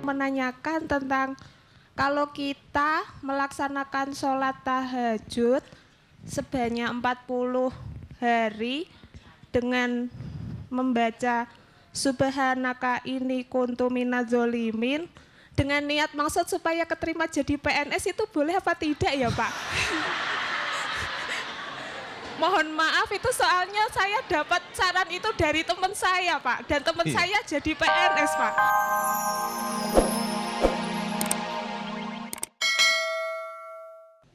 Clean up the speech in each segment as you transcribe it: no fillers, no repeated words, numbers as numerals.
menanyakan tentang kalau kita melaksanakan sholat tahajud sebanyak 40 hari dengan membaca Subhanaka ini kuntu minaz zolimin dengan niat maksud supaya keterima jadi PNS itu boleh apa tidak ya Pak? Mohon maaf itu soalnya saya dapat saran itu dari teman saya Pak. Dan teman saya jadi PNS Pak.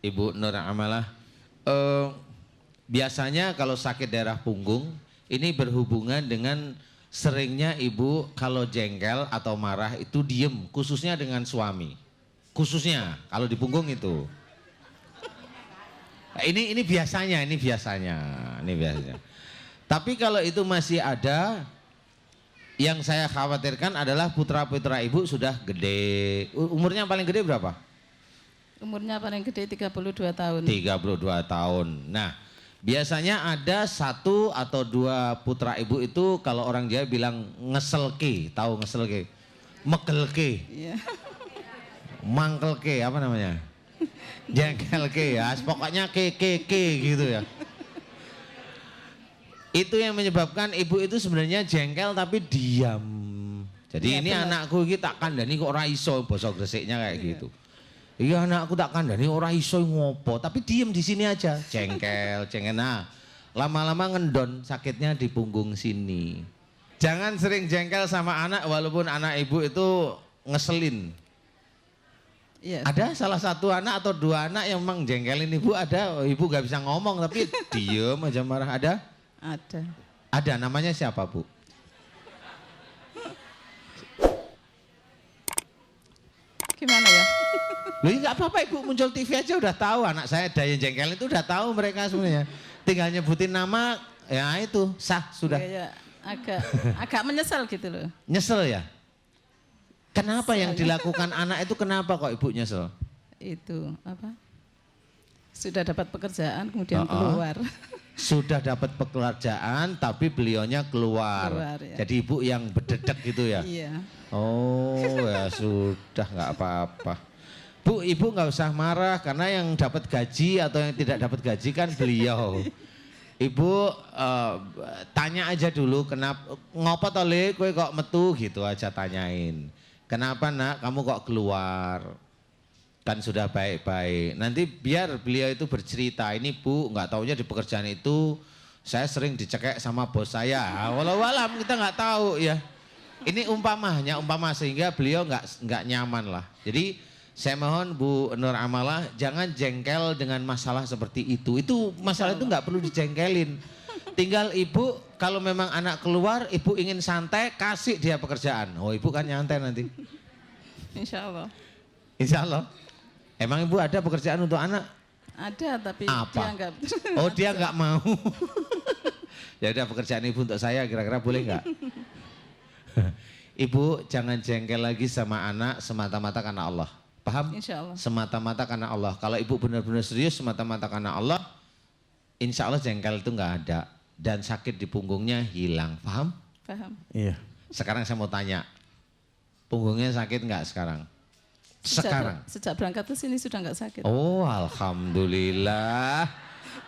Ibu Nur Amalah, biasanya kalau sakit daerah punggung ini berhubungan dengan seringnya ibu kalau jengkel atau marah itu diem, khususnya dengan suami. Khususnya kalau di punggung itu. Nah, ini biasanya. Tapi kalau itu masih ada, yang saya khawatirkan adalah putra-putra ibu sudah gede. Umurnya paling gede berapa? Umurnya paling gede 32 tahun. 32 tahun. Nah, biasanya ada 1 atau 2 putra ibu itu kalau orang Jawa bilang ngeselke, tahu ngeselke? Megelke. Iya. Mangkelke, apa namanya? Jengkelke ya, pokoknya ke gitu ya. Itu yang menyebabkan ibu itu sebenarnya jengkel tapi diam. Jadi ya, ini benar. Anakku iki tak kandhani kok ora iso, basa Gresiknya kayak gitu. Iya anakku tak kandhani ora iso ngopo, tapi diem di sini aja, jengkel. Nah, lama-lama ngendon sakitnya di punggung sini. Jangan sering jengkel sama anak walaupun anak ibu itu ngeselin. Iya. Ada salah satu anak atau 2 anak yang memang jengkelin ibu, ada ibu gak bisa ngomong tapi diem aja marah, ada? Ada. Ada, namanya siapa Bu? Gimana ya? Loh nggak apa-apa ibu, muncul TV aja udah tahu anak saya ada yang jengkelin itu udah tahu mereka sebenarnya. Tinggal nyebutin nama, ya itu sah sudah. Ya, agak menyesal gitu loh. Nyesel ya? Kenapa yang dilakukan anak itu kenapa kok ibu nyesel? Itu apa? Sudah dapat pekerjaan kemudian keluar. Sudah dapat pekerjaan tapi beliaunya keluar ya. Jadi ibu yang berdedek gitu ya? Iya. Oh ya sudah nggak apa-apa. Bu, ibu nggak usah marah karena yang dapat gaji atau yang tidak dapat gaji kan beliau. Ibu tanya aja dulu kenapa ngopo to Le kowe kok metu gitu aja tanyain. Kenapa nak kamu kok keluar? Kan sudah baik-baik. Nanti biar beliau itu bercerita, ini Bu nggak taunya di pekerjaan itu saya sering dicekek sama bos saya. Walau alam kita nggak tahu ya. Ini umpama sehingga beliau nggak nyaman lah. Jadi saya mohon Bu Nur Amalah jangan jengkel dengan masalah seperti itu. Itu masalah itu nggak perlu dijengkelin. Tinggal ibu kalau memang anak keluar, ibu ingin santai, kasih dia pekerjaan. Oh ibu kan nyantai nanti. Insya Allah. Insya Allah. Emang ibu ada pekerjaan untuk anak? Ada tapi apa? dia nggak. Oh dia nggak mau. Ya udah pekerjaan ibu untuk saya kira-kira boleh nggak? Ibu jangan jengkel lagi sama anak semata-mata karena Allah. Paham? Insya Allah. Semata-mata karena Allah. Kalau ibu benar-benar serius semata-mata karena Allah, insya Allah jengkel itu nggak ada. Dan sakit di punggungnya hilang. Paham? Paham. Iya. Sekarang saya mau tanya, punggungnya sakit nggak sekarang? Sekarang? Sejak berangkat ke sini sudah nggak sakit. Oh alhamdulillah.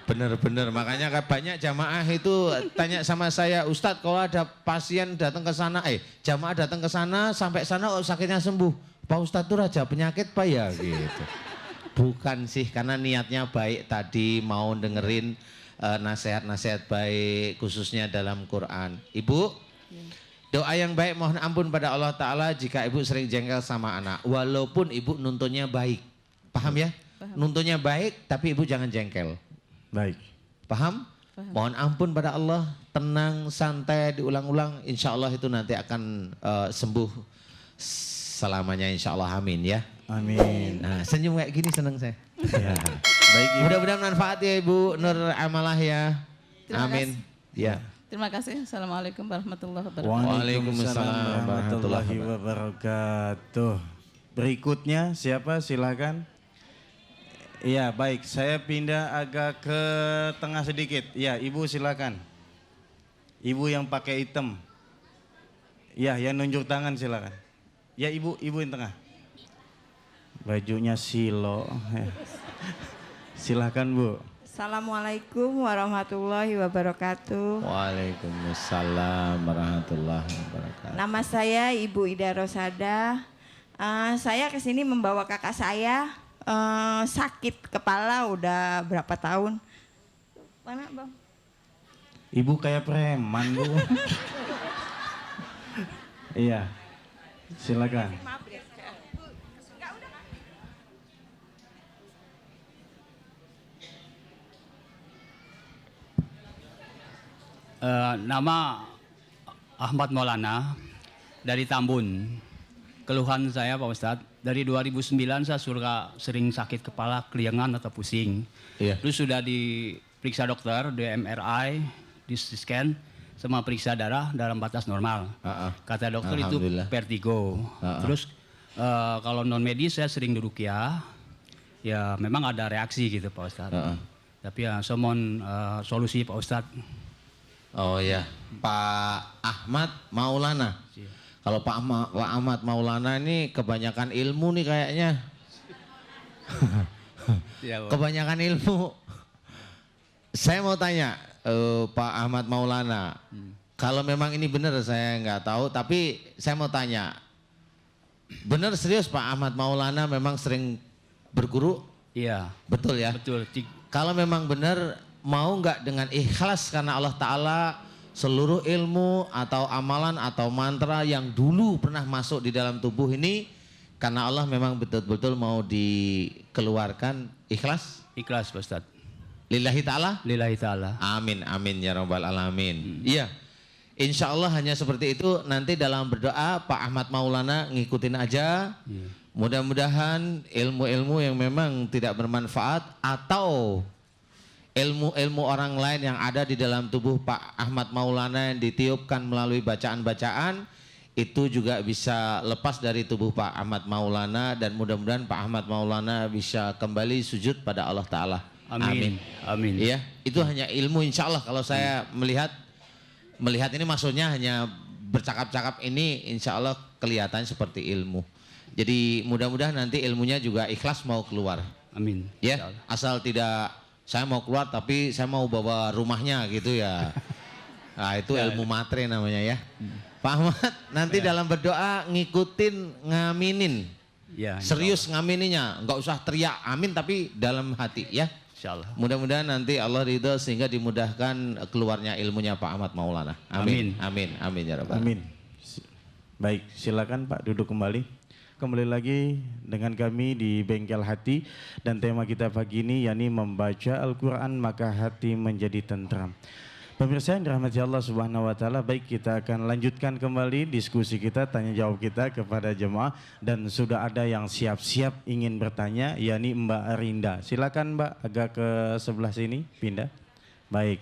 Bener-bener, makanya banyak jamaah itu tanya sama saya, Ustadz kalau ada pasien datang ke sana, jamaah datang ke sana, sampai sana oh, sakitnya sembuh. Pak Ustadz itu raja penyakit Pak ya gitu. Bukan sih, karena niatnya baik tadi mau dengerin nasihat-nasihat baik khususnya dalam Quran. Ibu, doa yang baik mohon ampun pada Allah Ta'ala jika ibu sering jengkel sama anak. Walaupun ibu nuntunnya baik, paham ya? Paham. Nuntunnya baik tapi ibu jangan jengkel. Baik. Paham? Paham. Mohon ampun pada Allah, tenang, santai, diulang-ulang. Insya Allah itu nanti akan sembuh selamanya insya Allah, amin ya. Amin. Nah senyum kayak gini seneng saya. Ya. Baik Ibu. Mudah-mudahan manfaat ya Ibu Nur Amalah ya. Terima Amin. Ya. Terima kasih. Assalamualaikum warahmatullahi wabarakatuh. Waalaikumsalam warahmatullahi wabarakatuh. Berikutnya siapa silakan. Iya baik, saya pindah agak ke tengah sedikit. Ya Ibu silakan. Ibu yang pakai hitam. Ya yang nunjuk tangan silakan. Ya ibu yang tengah. Bajunya silo. Silahkan Bu. Assalamualaikum warahmatullahi wabarakatuh. Waalaikumsalam warahmatullahi wabarakatuh. Nama saya Ibu Ida Rosada. Saya kesini membawa kakak saya sakit kepala udah berapa tahun. Mana Bang? Ibu kayak preman Bu. Iya. Silakan. Nama Ahmad Maulana dari Tambun. Keluhan saya Pak Ustadz, dari 2009 saya sering sakit kepala, keliengan atau pusing. Iya. Terus sudah diperiksa dokter, di MRI, di scan, sama periksa darah dalam batas normal. Kata dokter itu Alhamdulillah. vertigo. Terus kalau non medis saya sering diruqyah, ya memang ada reaksi gitu Pak Ustadz. Tapi ya saya mohon solusi Pak Ustadz. Oh ya, Pak Ahmad Maulana. Kalau Pak Ahmad Maulana ini kebanyakan ilmu nih kayaknya. Ya, Pak. Kebanyakan ilmu. Saya mau tanya Pak Ahmad Maulana. Kalau memang ini benar saya nggak tahu, tapi saya mau tanya. Benar serius Pak Ahmad Maulana memang sering berguru? Iya, Betul ya? betul. Kalau memang benar, mau nggak dengan ikhlas karena Allah Ta'ala seluruh ilmu atau amalan atau mantra yang dulu pernah masuk di dalam tubuh ini, karena Allah memang betul-betul mau dikeluarkan ikhlas? Ikhlas Pak Ustadz. Lillahi Ta'ala? Lillahi ta'ala. Amin, amin ya rabbal alamin. Iya, insya Allah hanya seperti itu. Nanti dalam berdoa Pak Ahmad Maulana ngikutin aja. Mudah-mudahan ilmu-ilmu yang memang tidak bermanfaat atau ilmu-ilmu orang lain yang ada di dalam tubuh Pak Ahmad Maulana yang ditiupkan melalui bacaan-bacaan itu juga bisa lepas dari tubuh Pak Ahmad Maulana, dan mudah-mudahan Pak Ahmad Maulana bisa kembali sujud pada Allah Ta'ala. Amin. Amin. Iya, itu hanya ilmu insya Allah. Kalau saya melihat ini maksudnya hanya bercakap-cakap ini insya Allah kelihatan seperti ilmu. Jadi mudah-mudahan nanti ilmunya juga ikhlas mau keluar. Amin. Ya, asal tidak saya mau keluar tapi saya mau bawa rumahnya gitu ya. Nah itu ilmu matre namanya ya. Pak Ahmad nanti dalam berdoa ngikutin ngaminin. Ya, Serius ngamininya, nggak usah teriak amin tapi dalam hati ya. insyaallah. Mudah-mudahan nanti Allah ridho sehingga dimudahkan keluarnya ilmunya Pak Ahmad Maulana. Amin. Amin. Amin ya Rabbal. Amin. Baik, silakan Pak duduk kembali. Kembali lagi dengan kami di Bengkel Hati dan tema kita pagi ini yakni membaca Al-Quran maka hati menjadi tentram. Pemirsa yang dirahmati Allah Subhanahu wa taala, baik kita akan lanjutkan kembali diskusi kita, tanya jawab kita kepada jemaah, dan sudah ada yang siap-siap ingin bertanya yakni Mbak Arinda. Silakan Mbak agak ke sebelah sini, pindah. Baik.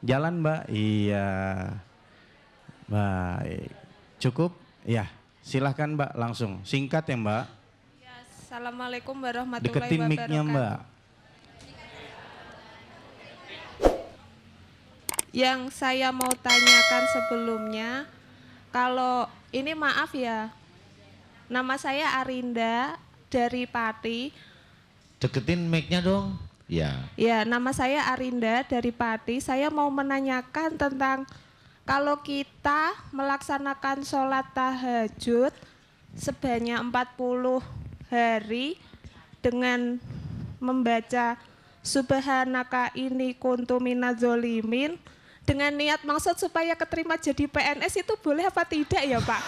Jalan Mbak. Iya. Baik. Cukup? Ya. Silahkan Mbak langsung. Singkat ya Mbak. Ya, Assalamualaikum warahmatullahi Deketin wabarakatuh. mic-nya Mbak. Yang saya mau tanyakan sebelumnya, kalau ini maaf ya, nama saya Arinda dari Pati. Deketin mic-nya dong. Ya. Ya, nama saya Arinda dari Pati. Saya mau menanyakan tentang kalau kita melaksanakan sholat tahajud sebanyak 40 hari dengan membaca Subhanaka inni kuntu minadzolimin dengan niat maksud supaya keterima jadi PNS, itu boleh apa tidak ya Pak?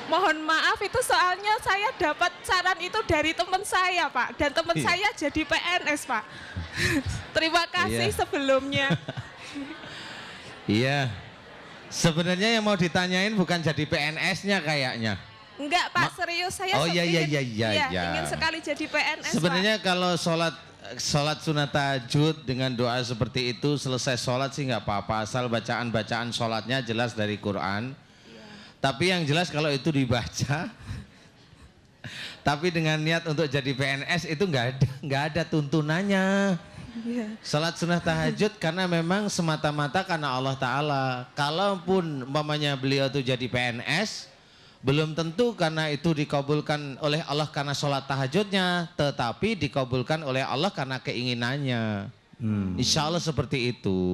Mohon maaf, itu soalnya saya dapat saran itu dari teman saya Pak, dan teman saya jadi PNS Pak. Terima kasih sebelumnya. Iya. Sebenarnya yang mau ditanyain bukan jadi PNS-nya kayaknya. Enggak Pak, serius saya Oh, iya, iya. ingin sekali jadi PNS Sebenarnya Pak. kalau sholat sunat tahajud dengan doa seperti itu, selesai sholat sih nggak apa-apa, asal bacaan sholatnya jelas dari Quran. Tapi yang jelas kalau itu dibaca, tapi dengan niat untuk jadi PNS itu nggak ada tuntunannya. Salat sunnah tahajud karena memang semata-mata karena Allah Ta'ala. Kalaupun umpamanya beliau tuh jadi PNS, belum tentu karena itu dikabulkan oleh Allah karena sholat tahajudnya, tetapi dikabulkan oleh Allah karena keinginannya. Insya Allah seperti itu.